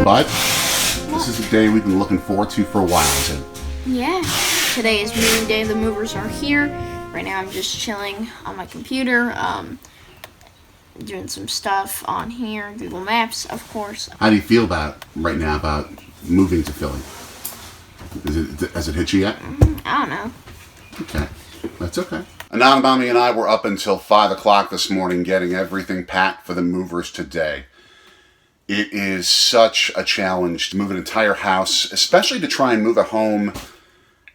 But this is a day we've been looking forward to for a while, isn't it? Yeah. Today is moving day. The movers are here. Right now I'm just chilling on my computer, doing some stuff on here, Google Maps, of course. How do you feel right now about moving to Philly? Has it hit you yet? I don't know. Okay, that's okay. Anonymami and I were up until 5 o'clock this morning getting everything packed for the movers today. It is such a challenge to move an entire house, especially to try and move a home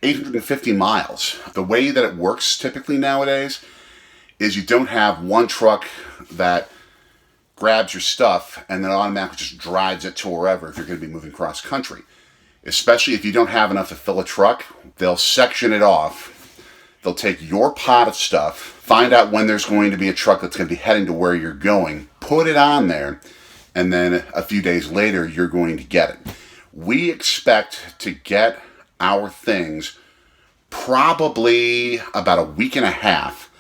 850 miles. The way that it works typically nowadays is you don't have one truck that grabs your stuff and then automatically just drives it to wherever if you're going to be moving cross country. Especially if you don't have enough to fill a truck, they'll section it off. They'll take your pot of stuff, find out when there's going to be a truck that's going to be heading to where you're going, put it on there, and then a few days later, you're going to get it. We expect to get our things probably about a week and a half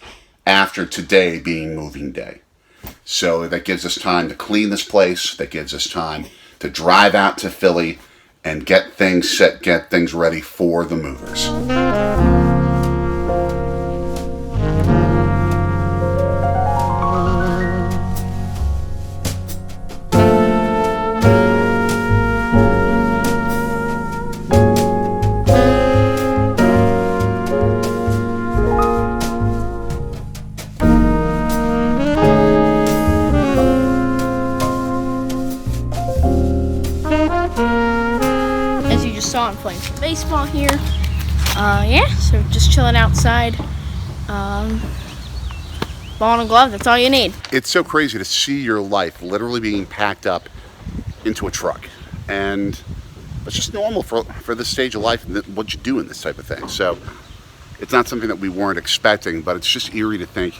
after today being moving day. So that gives us time to clean this place. That gives us time to drive out to Philly and get things set, get things ready for the movers. I'm playing some baseball here. Yeah, so just chilling outside. Ball and a glove, that's all you need. It's so crazy to see your life literally being packed up into a truck. And it's just normal for this stage of life and what you do in this type of thing. So it's not something that we weren't expecting, but it's just eerie to think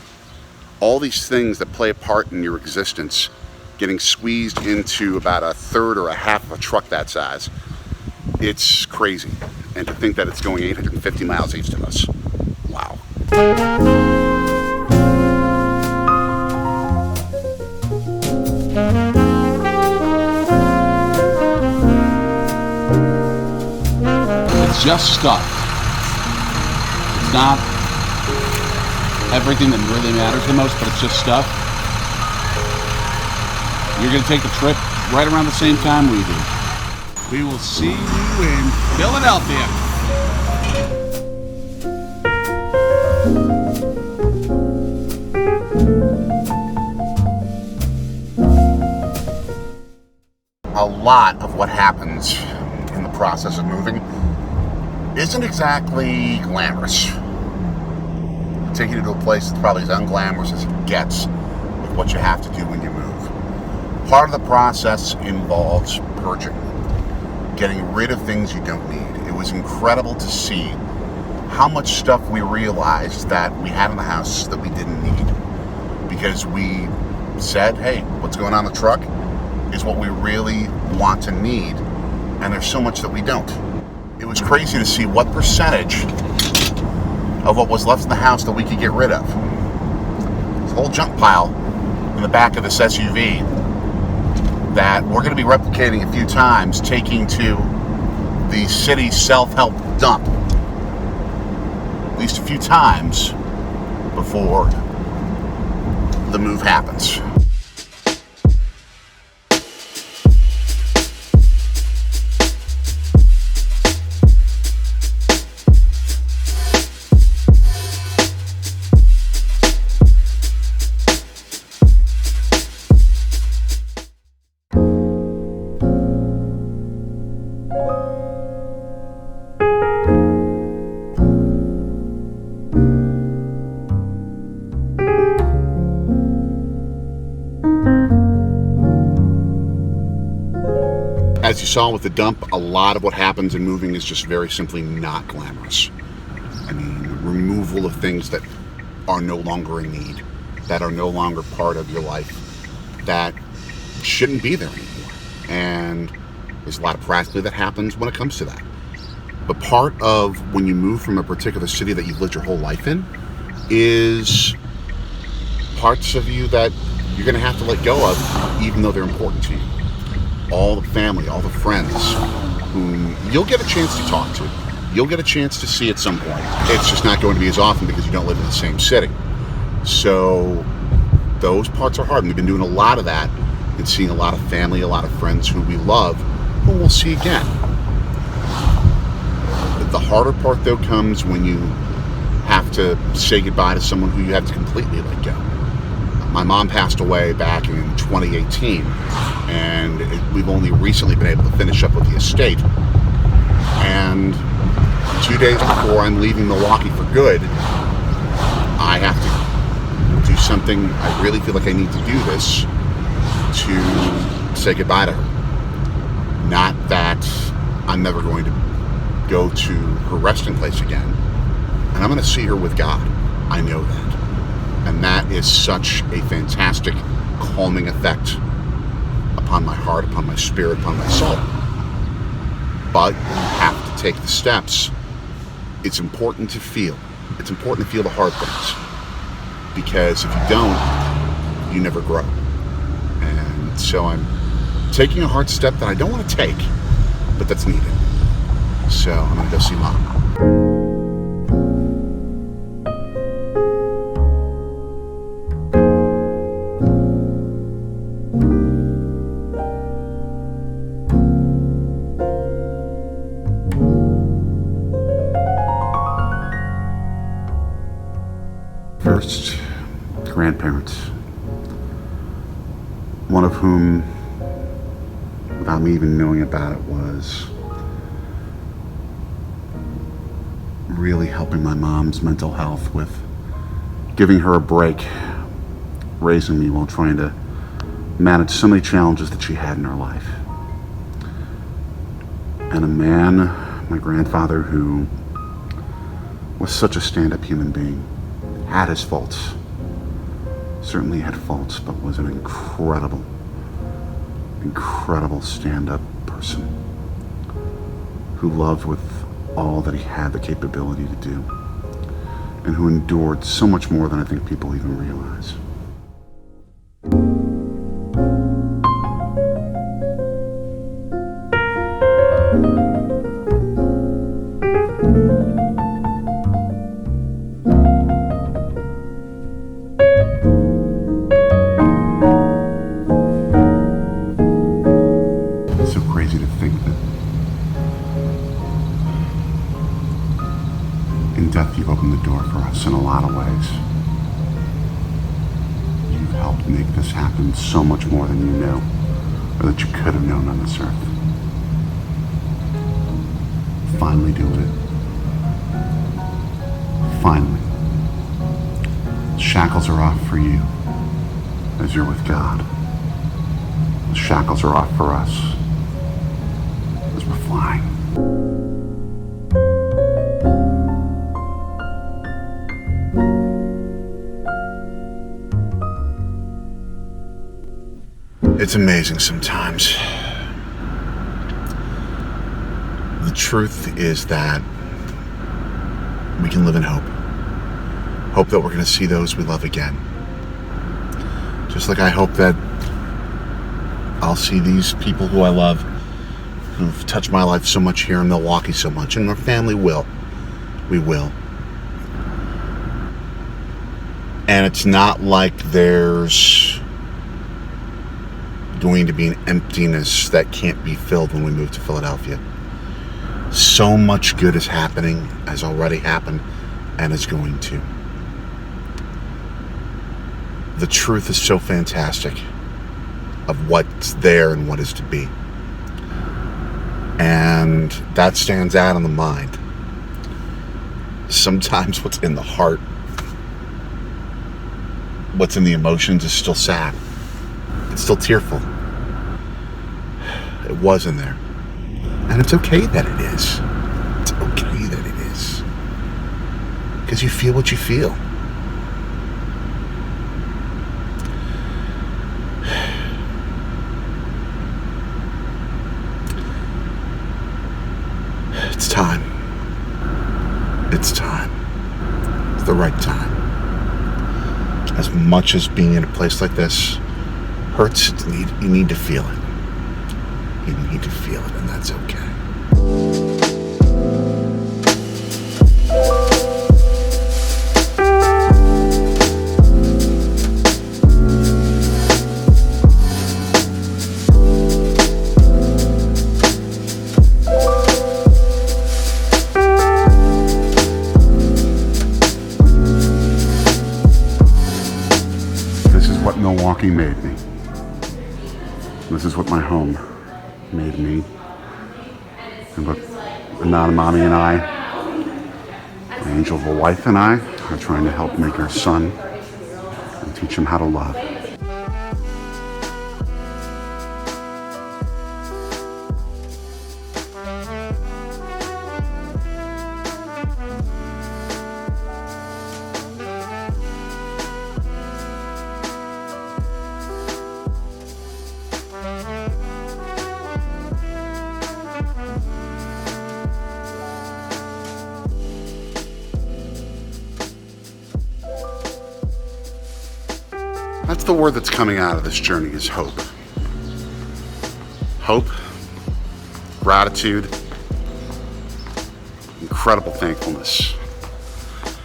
all these things that play a part in your existence getting squeezed into about a third or a half of a truck that size. It's crazy. And to think that it's going 850 miles east of us. Wow. It's just stuff. It's not everything that really matters the most, but it's just stuff. You're going to take the trip right around the same time we do. We will see you in Philadelphia. A lot of what happens in the process of moving isn't exactly glamorous. Taking you to a place that's probably as unglamorous as it gets with what you have to do when you move. Part of the process involves purging. Getting rid of things you don't need. It was incredible to see how much stuff we realized that we had in the house that we didn't need. Because we said, hey, what's going on in the truck is what we really want to need. And there's so much that we don't. It was crazy to see what percentage of what was left in the house that we could get rid of. There's a whole junk pile in the back of this SUV that we're going to be replicating a few times, taking to the city self-help dump at least a few times before the move happens. As you saw with the dump, a lot of what happens in moving is just very simply not glamorous. I mean, removal of things that are no longer in need, that are no longer part of your life, that shouldn't be there anymore. And there's a lot of practically that happens when it comes to that. But part of when you move from a particular city that you've lived your whole life in is parts of you that you're going to have to let go of, even though they're important to you. all the family, all the friends whom you'll get a chance to talk to. You'll get a chance to see at some point. It's just not going to be as often because you don't live in the same city. So those parts are hard. And we've been doing a lot of that and seeing a lot of family, a lot of friends who we love, who we'll see again. The harder part, though, comes when you have to say goodbye to someone who you have to completely let go. My mom passed away back in 2018, and we've only recently been able to finish up with the estate. And 2 days before I'm leaving Milwaukee for good, I have to do something. I really feel like I need to do this to say goodbye to her. Not that I'm never going to go to her resting place again, and I'm going to see her with God. I know that. And that is such a fantastic calming effect upon my heart, upon my spirit, upon my soul. But you have to take the steps. It's important to feel. It's important to feel the hard things. Because if you don't, you never grow. And so I'm taking a hard step that I don't want to take, but that's needed. So I'm going to go see Mom. First, grandparents. One of whom, without me even knowing about it, was really helping my mom's mental health with giving her a break, raising me while trying to manage so many challenges that she had in her life. And a man, my grandfather, who was such a stand-up human being, had his faults, certainly had faults, but was an incredible stand-up person who loved with all that he had the capability to do, and who endured so much more than I think people even realize. It's so crazy to think that in death, you've opened the door for us in a lot of ways. You've helped make this happen so much more than you know, or that you could have known on this earth. Finally doing it. Finally. The shackles are off for you as you're with God. The shackles are off for us as we're flying. It's amazing sometimes. The truth is that we can live in hope. Hope that we're going to see those we love again. Just like I hope that I'll see these people who I love, who've touched my life so much here in Milwaukee so much, and our family will. We will. And it's not like there's going to be an emptiness that can't be filled when we move to Philadelphia. So much good is happening, has already happened, and is going to. The truth is so fantastic of what's there and what is to be. And that stands out in the mind. Sometimes what's in the heart, what's in the emotions is still sad. It's still tearful. It was in there. And it's okay that it is. It's okay that it is. Because you feel what you feel. It's time. It's time. It's the right time. As much as being in a place like this hurts, you need to feel it. You need to feel it, and that's okay. This is what Milwaukee made me. This is what my home made me. And what Anana Mommy and I, my angel of a wife and I, are trying to help make our son and teach him how to love. That's the word that's coming out of this journey, is hope. Hope, gratitude, incredible thankfulness,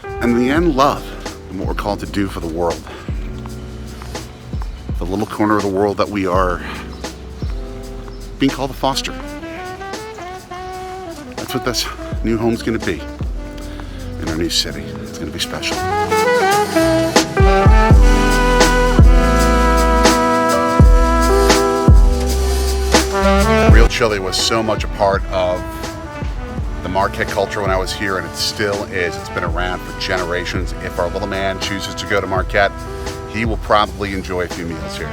and in the end, love, and what we're called to do for the world. The little corner of the world that we are being called to foster. That's what this new home's gonna be in our new city. It's gonna be special. Real chili was so much a part of the Marquette culture when I was here, and it still is. It's been around for generations. If our little man chooses to go to Marquette, he will probably enjoy a few meals here.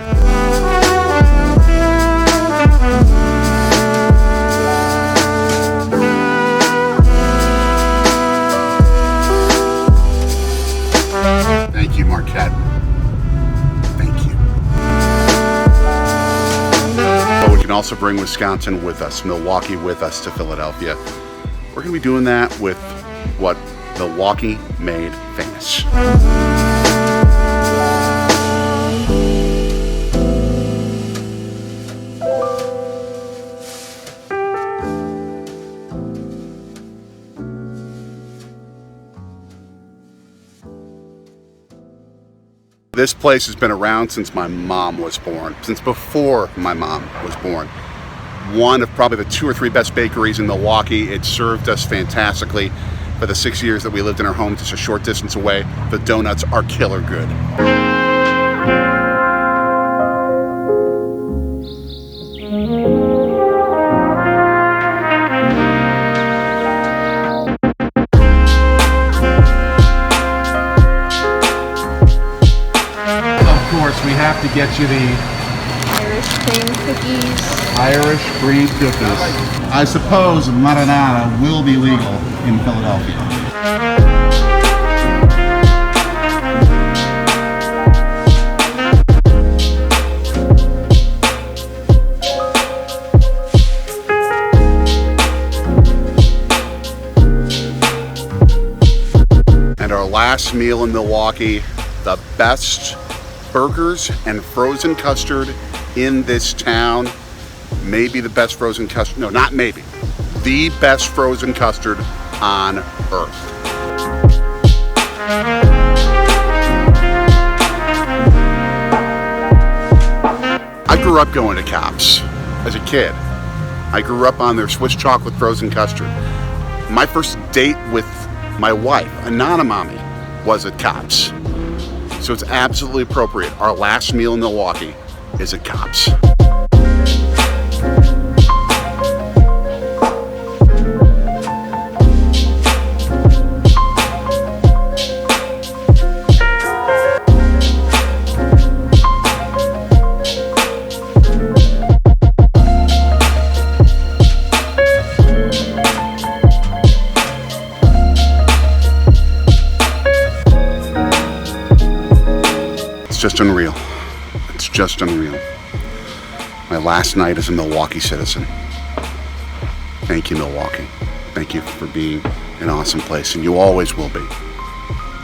Thank you, Marquette. Thank you. But we can also bring Wisconsin with us, Milwaukee with us to Philadelphia. We're going to be doing that with what Milwaukee made famous. This place has been around since my mom was born, since before my mom was born. One of probably the 2 or 3 best bakeries in Milwaukee. It served us fantastically for the 6 years that we lived in our home just a short distance away. The donuts are killer good. Of course, we have to get you the Irish cream cookies. Irish cream cookies. I suppose marinara will be legal in Philadelphia. And our last meal in Milwaukee, the best burgers and frozen custard in this town. Maybe the best frozen custard, no, not maybe, the best frozen custard on earth. I grew up going to Cops as a kid. I grew up on their Swiss chocolate frozen custard. My first date with my wife, Anana Mommy, was at Cops. So it's absolutely appropriate. Our last meal in Milwaukee is at Cops. It's just unreal. It's just unreal. My last night as a Milwaukee citizen. Thank you, Milwaukee. Thank you for being an awesome place, and you always will be.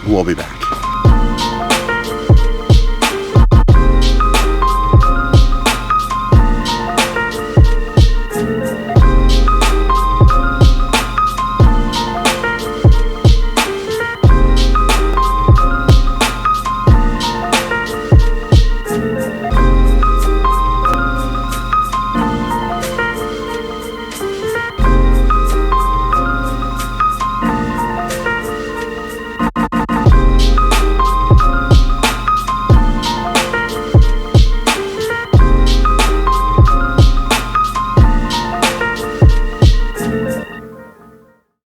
We'll be back.